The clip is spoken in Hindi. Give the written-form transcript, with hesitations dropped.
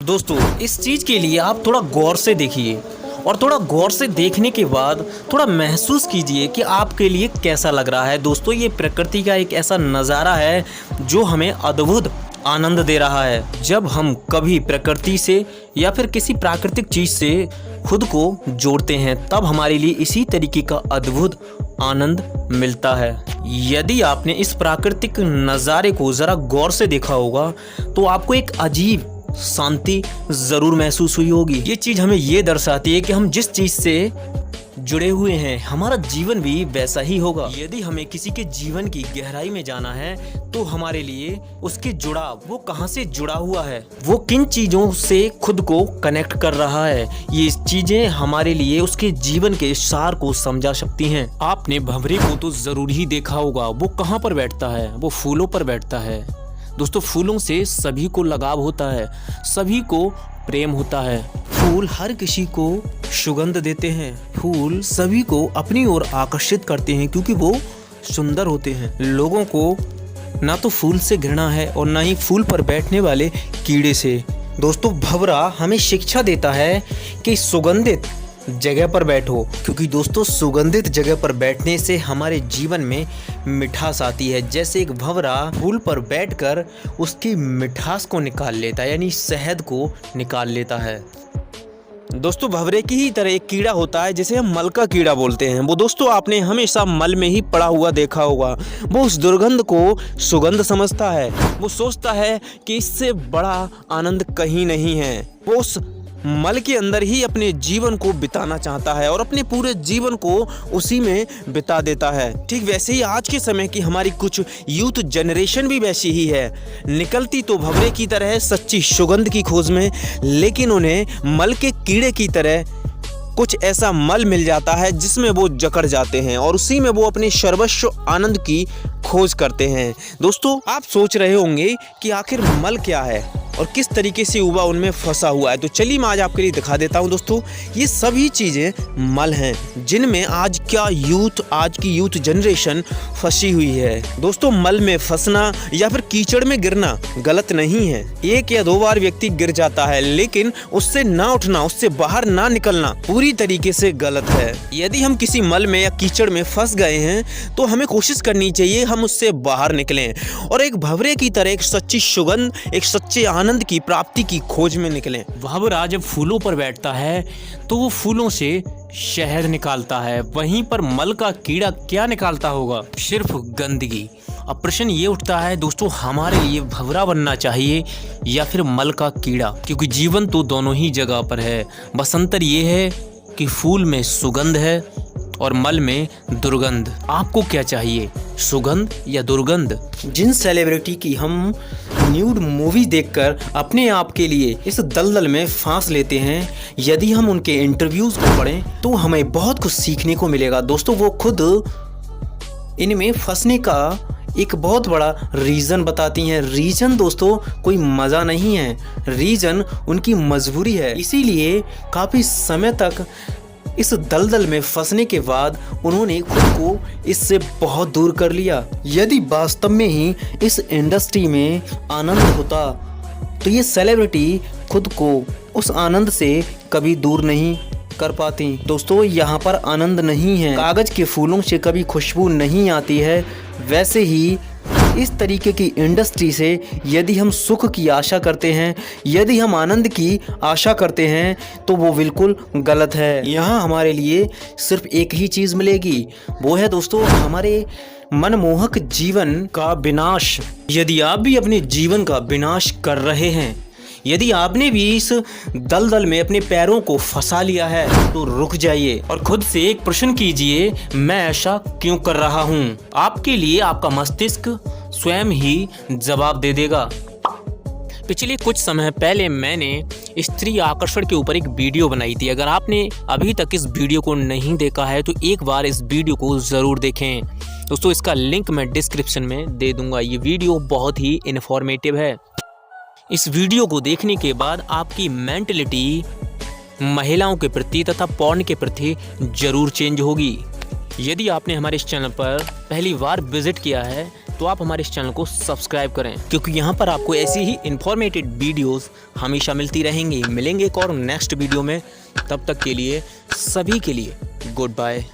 दोस्तों इस चीज़ के लिए आप थोड़ा गौर से देखिए और थोड़ा गौर से देखने के बाद थोड़ा महसूस कीजिए कि आपके लिए कैसा लग रहा है। दोस्तों ये प्रकृति का एक ऐसा नज़ारा है जो हमें अद्भुत आनंद दे रहा है। जब हम कभी प्रकृति से या फिर किसी प्राकृतिक चीज़ से खुद को जोड़ते हैं तब हमारे लिए इसी तरीके का अद्भुत आनंद मिलता है। यदि आपने इस प्राकृतिक नज़ारे को ज़रा गौर से देखा होगा तो आपको एक अजीब शांति ज़रूर महसूस हुई होगी। ये चीज़ हमें ये दर्शाती है कि हम जिस चीज़ से जुड़े हुए हैं हमारा जीवन भी वैसा ही होगा। यदि हमें किसी के जीवन की गहराई में जाना है तो हमारे लिए उसके जुड़ाव, वो कहाँ से जुड़ा हुआ है, वो किन चीज़ों से खुद को कनेक्ट कर रहा है, ये चीज़ें हमारे लिए उसके जीवन के सार को समझा सकती हैं। आपने भंवरे को तो ज़रूर ही देखा होगा। वो कहाँ पर बैठता है? वो फूलों पर बैठता है। दोस्तों फूलों से सभी को लगाव होता है, सभी को प्रेम होता है। फूल हर किसी को सुगंध देते हैं। फूल सभी को अपनी ओर आकर्षित करते हैं क्योंकि वो सुंदर होते हैं। लोगों को ना तो फूल से घृणा है और ना ही फूल पर बैठने वाले कीड़े से। दोस्तों भंवरा हमें शिक्षा देता है कि सुगंधित जगह पर बैठो, क्योंकि दोस्तों सुगंधित जगह पर बैठने से हमारे जीवन में मिठास आती है। जैसे एक भंवरा फूल पर बैठकर उसकी मिठास को निकाल लेता है, यानी शहद को निकाल लेता है। दोस्तों भंवरे की ही तरह एक कीड़ा होता है जिसे हम मल का कीड़ा बोलते हैं। वो दोस्तों आपने हमेशा मल में ही पड़ा हुआ देखा होगा। वो उस दुर्गंध को सुगंध समझता है। वो सोचता है कि इससे बड़ा आनंद कहीं नहीं है। वो उस मल के अंदर ही अपने जीवन को बिताना चाहता है और अपने पूरे जीवन को उसी में बिता देता है। ठीक वैसे ही आज के समय की हमारी कुछ यूथ जनरेशन भी वैसी ही है। निकलती तो भंवरे की तरह है सच्ची सुगंध की खोज में, लेकिन उन्हें मल के कीड़े की तरह कुछ ऐसा मल मिल जाता है जिसमें वो जकड़ जाते हैं और उसी में वो अपने सर्वस्व आनंद की खोज करते हैं। दोस्तों आप सोच रहे होंगे कि आखिर मल क्या है और किस तरीके से युवा उनमें फंसा हुआ है, तो चलिए मैं आज आपके लिए दिखा देता हूं। दोस्तों ये सभी चीज़ें मल हैं जिनमें आज की यूथ जनरेशन फंसी हुई है। दोस्तों मल में फंसना या फिर कीचड़ में गिरना गलत नहीं है। एक या दो बार व्यक्ति गिर जाता है, लेकिन उससे ना उठना, उससे बाहर ना निकलना पूरी तरीके से गलत है। यदि हम किसी मल में या कीचड़ में फंस गए हैं तो हमें कोशिश करनी चाहिए हम उससे बाहर निकलें और एक भंवरे की तरह एक सच्ची सुगंध, एक सच्चे आनंद की प्राप्ति की खोज में निकलें। भंवरा जब फूलों पर बैठता है तो वो फूलों से शहद निकालता है, वहीं पर मल का कीड़ा क्या निकालता होगा? सिर्फ गंदगी। अब प्रश्न ये उठता है दोस्तों, हमारे लिए भंवरा बनना चाहिए या फिर मल का कीड़ा? क्योंकि जीवन तो दोनों ही जगह पर है। बस अंतर ये है कि फूल में सुगंध है और मल में दुर्गंध। आपको क्या चाहिए, सुगंध या दुर्गंध? जिन सेलिब्रिटी की हम न्यूड मूवी देखकर अपने आप के लिए इस दलदल में फांस लेते हैं, यदि हम उनके इंटरव्यूज़ को पढ़ें तो हमें बहुत कुछ सीखने को मिलेगा। दोस्तों वो खुद इनमें फंसने का एक बहुत बड़ा रीज़न बताती हैं। रीज़न दोस्तों कोई मज़ा नहीं है, रीज़न उनकी मजबूरी है। इसीलिए काफ़ी समय तक इस दलदल में फंसने के बाद उन्होंने खुद को इससे बहुत दूर कर लिया। यदि वास्तव में ही इस इंडस्ट्री में आनंद होता तो ये सेलिब्रिटी खुद को उस आनंद से कभी दूर नहीं कर पाती। दोस्तों यहाँ पर आनंद नहीं है, कागज़ के फूलों से कभी खुशबू नहीं आती है। वैसे ही इस तरीके की इंडस्ट्री से यदि हम सुख की आशा करते हैं, यदि हम आनंद की आशा करते हैं तो वो बिल्कुल गलत है। यहाँ हमारे लिए सिर्फ एक ही चीज़ मिलेगी, वो है दोस्तों हमारे मनमोहक जीवन का विनाश। यदि आप भी अपने जीवन का विनाश कर रहे हैं, यदि आपने भी इस दलदल में अपने पैरों को फंसा लिया है तो रुक जाइए और खुद से एक प्रश्न कीजिए, मैं ऐसा क्यों कर रहा हूँ? आपके लिए आपका मस्तिष्क स्वयं ही जवाब दे देगा। पिछले कुछ समय पहले मैंने स्त्री आकर्षण के ऊपर एक वीडियो बनाई थी। अगर आपने अभी तक इस वीडियो को नहीं देखा है तो एक बार इस वीडियो को ज़रूर देखें। दोस्तों इसका लिंक मैं डिस्क्रिप्शन में दे दूंगा। ये वीडियो बहुत ही इन्फॉर्मेटिव है। इस वीडियो को देखने के बाद आपकी मेंटलिटी महिलाओं के प्रति तथा पॉर्न के प्रति जरूर चेंज होगी। यदि आपने हमारे इस चैनल पर पहली बार विजिट किया है तो आप हमारे इस चैनल को सब्सक्राइब करें, क्योंकि यहाँ पर आपको ऐसी ही इन्फॉर्मेटिव वीडियोस हमेशा मिलती रहेंगी। मिलेंगे एक और नेक्स्ट वीडियो में, तब तक के लिए सभी के लिए गुड बाय।